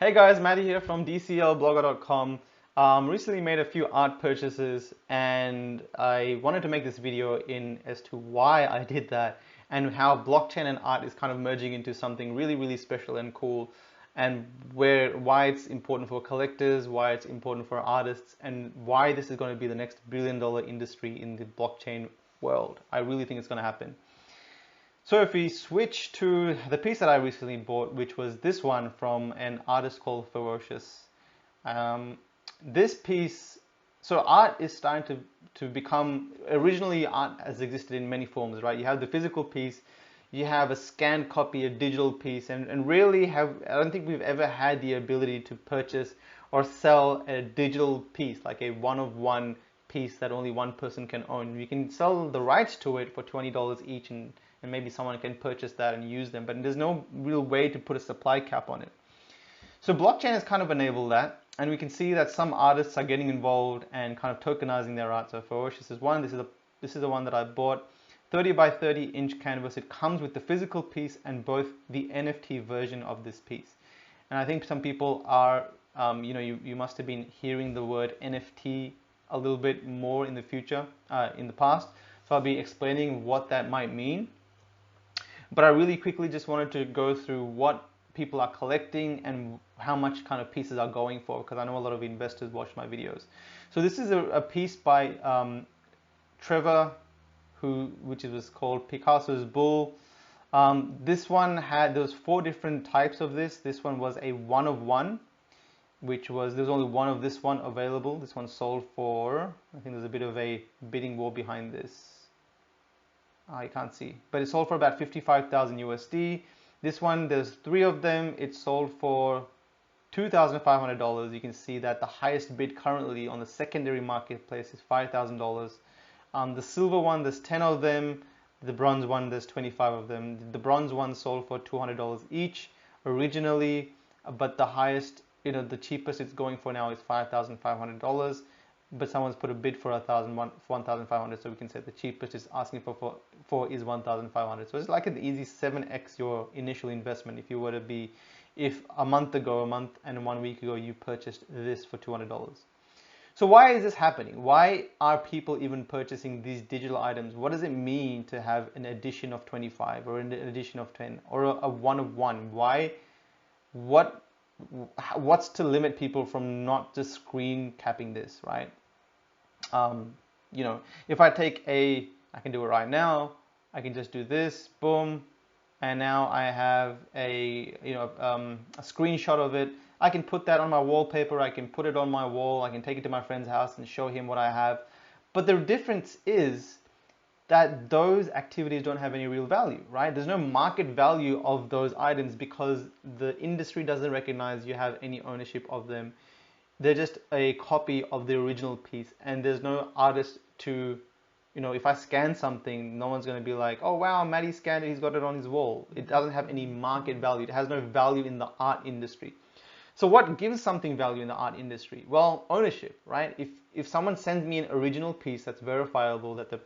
Hey guys, Matty here from DCLblogger.com. Recently made a few art purchases and I wanted to make this video in as to why I did that and how blockchain and art is kind of merging into something really special and cool, and why it's important for collectors, why it's important for artists, and why this is going to be the next billion-dollar industry in the blockchain world. I really think it's going to happen. So if we switch to the piece that I recently bought, which was this one from an artist called Ferocious. Um, this piece, so art is starting to become, originally art has existed in many forms, right? You have the physical piece, you have a scanned copy, a digital piece, and really I don't think we've ever had the ability to purchase or sell a digital piece, like a one-of-one piece that only one person can own. You can sell the rights to it for $20 each, and maybe someone can purchase that and use them, but there's no real way to put a supply cap on it. So blockchain has kind of enabled that, and we can see that some artists are getting involved and kind of tokenizing their art. So Ferocious is one. This is the one that I bought, 30 by 30 inch canvas. It comes with the physical piece and both the NFT version of this piece. And I think some people are, you must have been hearing the word NFT a little bit more in the future, in the past. So I'll be explaining what that might mean. But I really quickly just wanted to go through what people are collecting and how much kind of pieces are going for, because I know a lot of investors watch my videos. So this is a piece by Trevor, which was called Picasso's Bull. This one there was 4 different types of this. This one was a one-of-one, there's only one of this one available. This one sold for, I think there's a bit of a bidding war behind this. I can't see, but it sold for about 55,000 USD. This one, there's 3 of them. It sold for $2,500. You can see that the highest bid currently on the secondary marketplace is $5,000. The silver one, there's 10 of them. The bronze one, there's 25 of them. The bronze one sold for $200 each originally, but the highest, the cheapest it's going for now is $5,500. But someone's put a bid for 1,500, so we can say the cheapest is asking for is 1,500. So it's like an easy 7x your initial investment if a month and 1 week ago you purchased this for $200. So why is this happening? Why are people even purchasing these digital items? What does it mean to have an edition of 25 or an edition of 10 or a one-of-one? What's to limit people from not just screen capping this, right? If I I can do it right now. I can just do this, boom, and now I have a screenshot of it. I can put that on my wallpaper. I can put it on my wall. I can take it to my friend's house and show him what I have. But the difference is that those activities don't have any real value, right? There's no market value of those items because the industry doesn't recognize you have any ownership of them. They're just a copy of the original piece, and there's no artist to, if I scan something, no one's going to be like, oh wow, Matty scanned it, he's got it on his wall. It doesn't have any market value. It has no value in the art industry. So what gives something value in the art industry? Well, ownership, right? If someone sends me an original piece that's verifiable, that the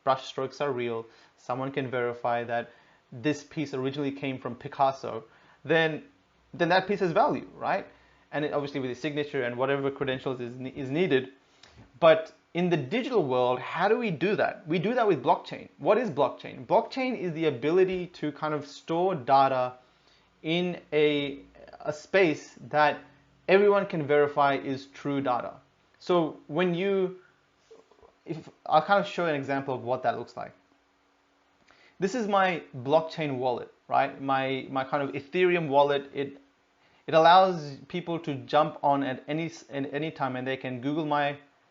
brush strokes are real, someone can verify that this piece originally came from Picasso, then that piece has value, right? And obviously with a signature and whatever credentials is needed. But in the digital world, how do we do that? We do that with blockchain. What is blockchain? Blockchain is the ability to kind of store data in a space that everyone can verify is true data. So I'll kind of show an example of what that looks like. This is my blockchain wallet, right? My kind of Ethereum wallet. It allows people to jump on at any time, and they can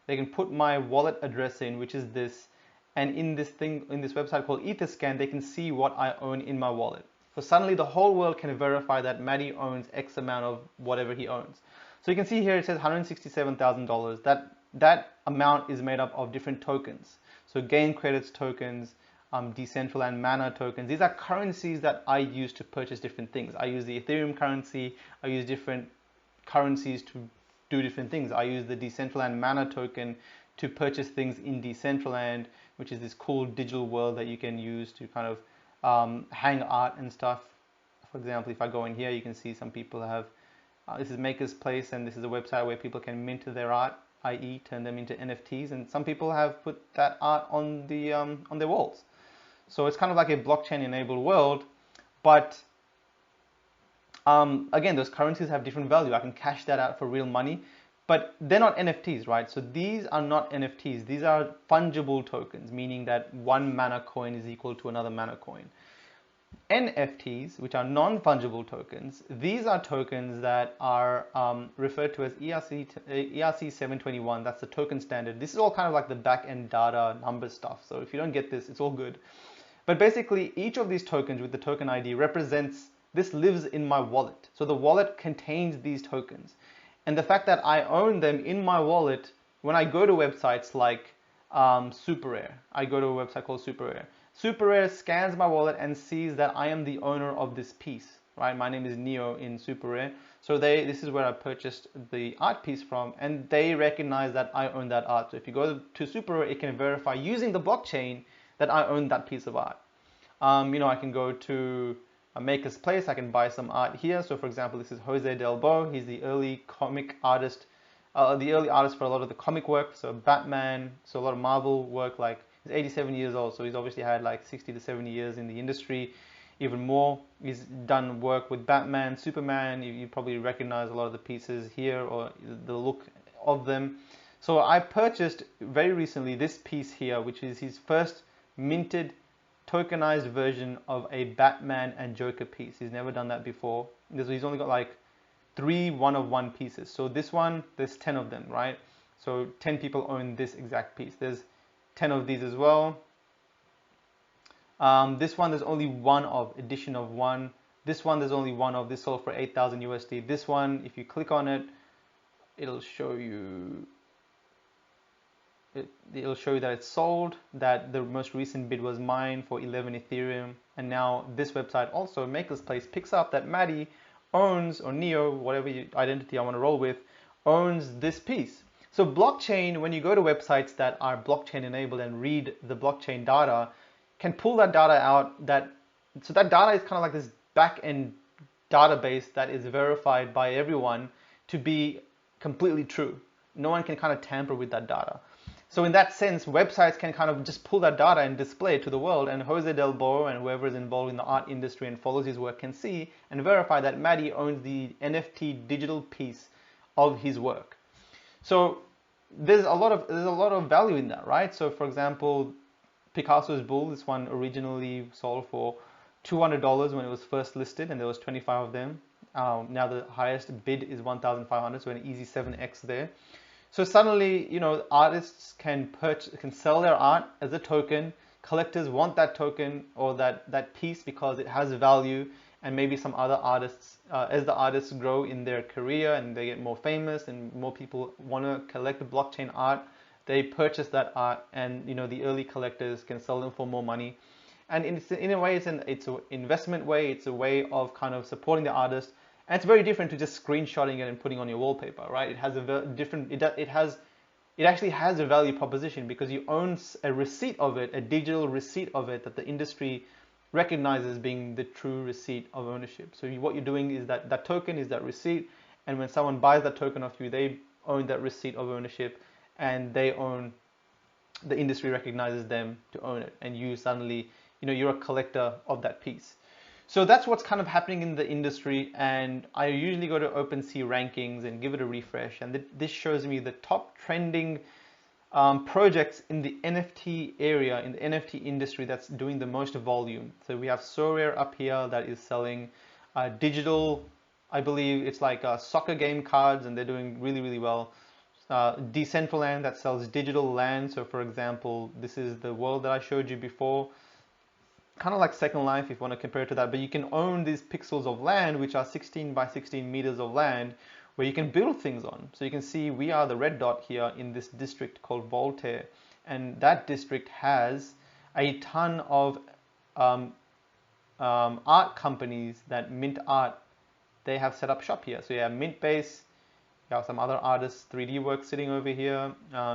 they can put my wallet address in, which is this, and in this website called Etherscan, they can see what I own in my wallet. So suddenly the whole world can verify that Matty owns X amount of whatever he owns. So you can see here it says $167,000. That amount is made up of different tokens. So gain credits tokens, Decentraland mana tokens. These are currencies that I use to purchase different things. I use the Ethereum currency. I use different currencies to do different things. I use the Decentraland mana token to purchase things in Decentraland, which is this cool digital world that you can use to kind of hang art and stuff. For example, if I go in here, you can see some people have This is Maker's Place, and this is a website where people can mint their art, i.e., turn them into NFTs. And some people have put that art on their walls. So it's kind of like a blockchain-enabled world, but again, those currencies have different value. I can cash that out for real money, but they're not NFTs, right? So these are not NFTs. These are fungible tokens, meaning that one mana coin is equal to another mana coin. NFTs, which are non-fungible tokens, these are tokens that are referred to as ERC 721. That's the token standard. This is all kind of like the back-end data number stuff. So if you don't get this, it's all good. But basically, each of these tokens with the token ID represents, this lives in my wallet. So the wallet contains these tokens. And the fact that I own them in my wallet, when I go to websites like SuperRare, I go to a website called SuperRare. SuperRare scans my wallet and sees that I am the owner of this piece, right? My name is Neo in SuperRare. So this is where I purchased the art piece from, and they recognize that I own that art. So if you go to SuperRare, it can verify using the blockchain that I own that piece of art. I can go to a Maker's Place, I can buy some art here. So for example, this is Jose Delbo. He's the early comic artist, the early artist for a lot of the comic work. So Batman, so a lot of Marvel work. Like, he's 87 years old, so he's obviously had like 60 to 70 years in the industry, even more. He's done work with Batman, Superman. You probably recognize a lot of the pieces here or the look of them. So I purchased very recently this piece here, which is his first minted tokenized version of a Batman and Joker piece. He's never done that before. He's only got like 3 one-of-one pieces. So this one, there's 10 of them, right? So 10 people own this exact piece. There's 10 of these as well. This one, there's only one of, edition of one. This one, there's only one of. This sold for 8,000 USD. This one, if you click on it, it'll show you that it's sold, that the most recent bid was mine for 11 Ethereum. And now this website also, Maker's Place, picks up that Maddie owns, or Neo, whatever identity I want to roll with, owns this piece. So blockchain, when you go to websites that are blockchain enabled and read the blockchain data, can pull that data out. So that data is kind of like this back-end database that is verified by everyone to be completely true. No one can kind of tamper with that data. So in that sense, websites can kind of just pull that data and display it to the world, and Jose Del Boro and whoever is involved in the art industry and follows his work can see and verify that Maddie owns the NFT digital piece of his work. So there's a lot of value in that, right? So for example, Picasso's Bull, this one originally sold for $200 when it was first listed, and there was 25 of them. Now the highest bid is 1,500, so an easy 7x there. So suddenly, artists can sell their art as a token. Collectors want that token or that piece because it has value, and maybe some other artists, as the artists grow in their career and they get more famous and more people want to collect blockchain art, they purchase that art, and the early collectors can sell them for more money. And in a way, it's an investment way. It's a way of kind of supporting the artist. And it's very different to just screenshotting it and putting on your wallpaper, right? It has a different, it actually has a value proposition because you own a receipt of it, a digital receipt of it that the industry recognizes being the true receipt of ownership. So what you're doing is that token is that receipt, and when someone buys that token off you, they own that receipt of ownership, and the industry recognizes them to own it, and you suddenly, you're a collector of that piece. So that's what's kind of happening in the industry, and I usually go to OpenSea rankings and give it a refresh, and this shows me the top trending projects in the NFT area, in the NFT industry, that's doing the most volume. So we have Sorare up here that is selling digital, I believe it's like soccer game cards, and they're doing really, really well. Decentraland that sells digital land. So for example, this is the world that I showed you before. Kind of like Second Life if you want to compare it to that, but you can own these pixels of land, which are 16 by 16 meters of land, where you can build things on. So you can see we are the red dot here in this district called Voltaire, and that district has a ton of art companies that mint art. They have set up shop here. So you have Mintbase, You have some other artists' 3D work sitting over here.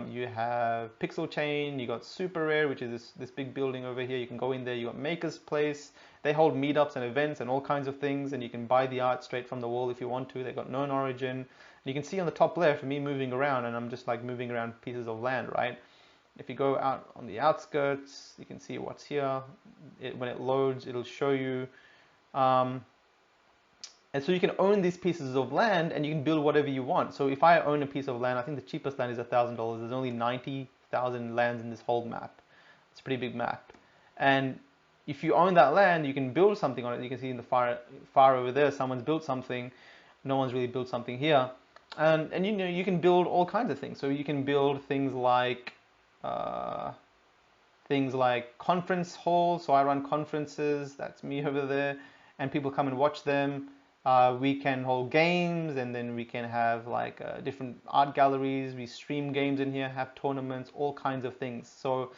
You have Pixel Chain. You got Super Rare, which is this big building over here. You can go in there. You got Maker's Place. They hold meetups and events and all kinds of things, and you can buy the art straight from the wall if you want to. They got known origin. And you can see on the top left me moving around, and I'm just like moving around pieces of land, right? If you go out on the outskirts, you can see what's here. When it loads, it'll show you. And so you can own these pieces of land and you can build whatever you want. So if I own a piece of land, I think the cheapest land is $1,000. There's only 90,000 lands in this whole map. It's a pretty big map. And if you own that land, you can build something on it. You can see in the far over there, someone's built something. No one's really built something here. And you know, you can build all kinds of things. So you can build things like conference halls. So I run conferences. That's me over there. And people come and watch them. We can hold games, and then we can have like different art galleries. We stream games in here, have tournaments, all kinds of things. So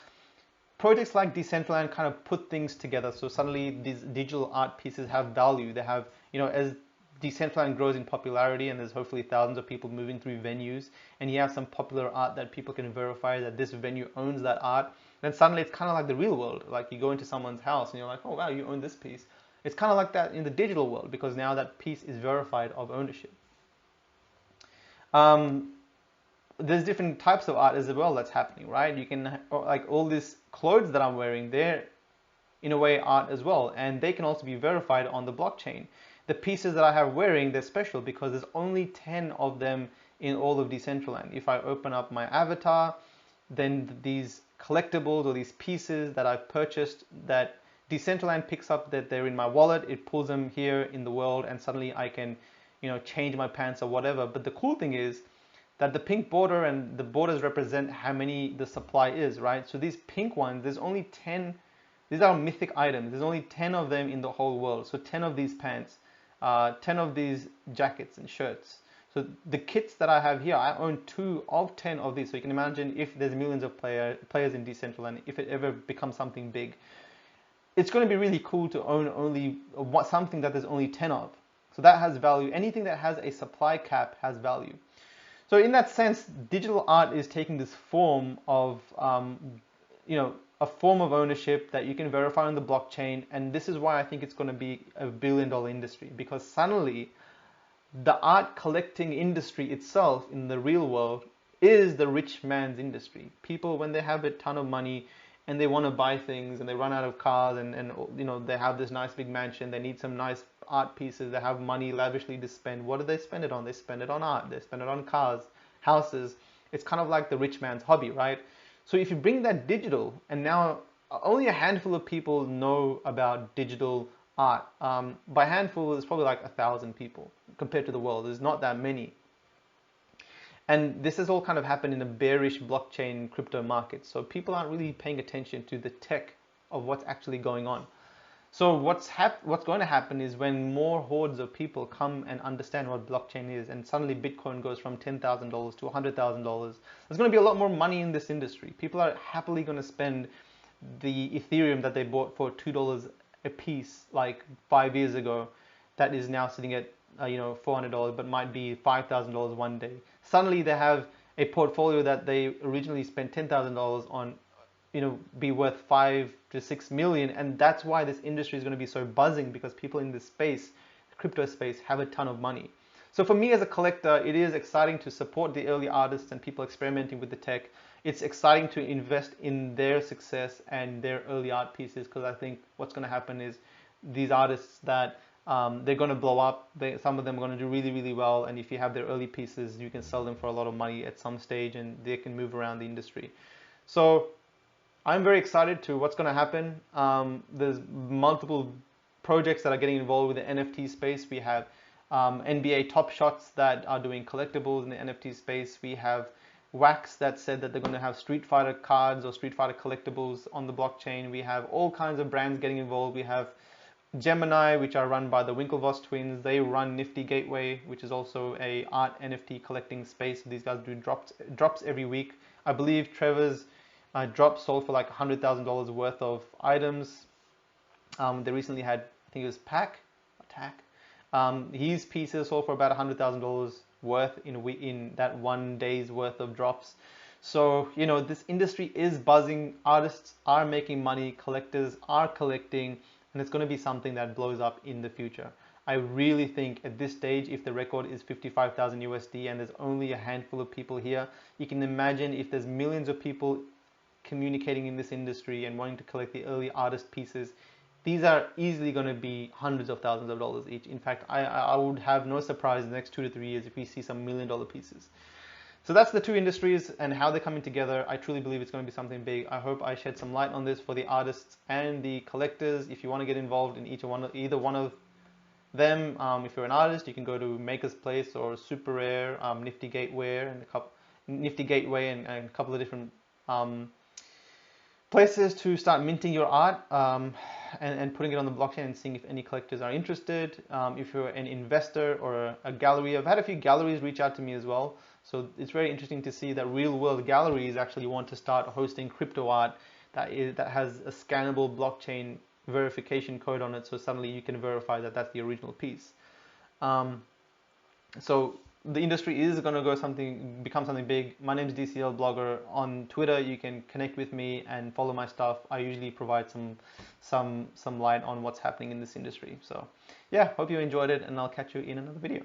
projects like Decentraland kind of put things together. So suddenly these digital art pieces have value. They have, you know, as Decentraland grows in popularity, and there's hopefully thousands of people moving through venues, and you have some popular art that people can verify that this venue owns that art, then suddenly it's kind of like the real world. Like you go into someone's house and you're like, oh wow, you own this piece. It's kind of like that in the digital world, because now that piece is verified of ownership. There's different types of art as well that's happening, right? You can, like all these clothes that I'm wearing, they're in a way art as well, and they can also be verified on the blockchain. The pieces that I have wearing, they're special because there's only 10 of them in all of Decentraland. If I open up my avatar, then these collectibles or these pieces that I've purchased that Decentraland picks up that they're in my wallet, it pulls them here in the world, and suddenly I can, you know, change my pants or whatever. But the cool thing is that the pink border and the borders represent how many the supply is, right? So these pink ones, there's only 10, these are mythic items. There's only 10 of them in the whole world. So 10 of these pants, 10 of these jackets and shirts. So the kits that I have here, I own 2 of 10 of these. So you can imagine if there's millions of players in Decentraland, if it ever becomes something big, it's going to be really cool to own only something that there's only 10 of. So that has value. Anything that has a supply cap has value. So in that sense, digital art is taking this form of, you know, a form of ownership that you can verify on the blockchain. And this is why I think it's going to be a billion-dollar industry, because suddenly the art collecting industry itself in the real world is the rich man's industry. People, when they have a ton of money, and they want to buy things, and they run out of cars, and you know, they have this nice big mansion, they need some nice art pieces, they have money lavishly to spend. What do they spend it on? They spend it on art, they spend it on cars, houses. It's kind of like the rich man's hobby, right? So if you bring that digital, and now only a handful of people know about digital art. By handful, it's probably like 1,000 people compared to the world. There's not that many. And this has all kind of happened in a bearish blockchain crypto market. So people aren't really paying attention to the tech of what's actually going on. So what's going to happen is when more hordes of people come and understand what blockchain is, and suddenly Bitcoin goes from $10,000 to $100,000, there's going to be a lot more money in this industry. People are happily going to spend the Ethereum that they bought for $2 a piece like 5 years ago, that is now sitting at $400, but might be $5,000 one day. Suddenly they have a portfolio that they originally spent $10,000 on, be worth 5 to 6 million. And that's why this industry is going to be so buzzing, because people in this space, crypto space, have a ton of money. So for me as a collector, it is exciting to support the early artists and people experimenting with the tech. It's exciting to invest in their success and their early art pieces, because I think what's going to happen is these artists that they're going to blow up. Some of them are going to do really, really well. And if you have their early pieces, you can sell them for a lot of money at some stage, and they can move around the industry. So I'm very excited to what's going to happen. There's multiple projects that are getting involved with the NFT space. We have NBA Top Shots that are doing collectibles in the NFT space. We have Wax that said that they're going to have Street Fighter cards or Street Fighter collectibles on the blockchain. We have all kinds of brands getting involved. We have Gemini, which are run by the Winklevoss twins. They run Nifty Gateway, which is also a art NFT collecting space. These guys do drops every week. I believe Trevor's drop sold for like $100,000 worth of items. They recently had, I think it was Attack. His pieces sold for about $100,000 worth in that 1 day's worth of drops. So, you know, this industry is buzzing, artists are making money, collectors are collecting, and it's going to be something that blows up in the future. I really think at this stage, if the record is 55,000 USD and there's only a handful of people here, you can imagine if there's millions of people communicating in this industry and wanting to collect the early artist pieces, these are easily going to be hundreds of thousands of dollars each. In fact, I would have no surprise in the next 2 to 3 years if we see some $1 million pieces. So that's the two industries and how they're coming together. I truly believe it's going to be something big. I hope I shed some light on this for the artists and the collectors. If you want to get involved in either one of them, if you're an artist, you can go to Maker's Place or Super Rare, Nifty Gateway, and a couple of different places to start minting your art and putting it on the blockchain and seeing if any collectors are interested. If you're an investor or a gallery, I've had a few galleries reach out to me as well. So it's very interesting to see that real world galleries actually want to start hosting crypto art that has a scannable blockchain verification code on it. So suddenly you can verify that that's the original piece. So the industry is going to become something big. My name is DCL Blogger. On Twitter, you can connect with me and follow my stuff. I usually provide some light on what's happening in this industry. So yeah, hope you enjoyed it, and I'll catch you in another video.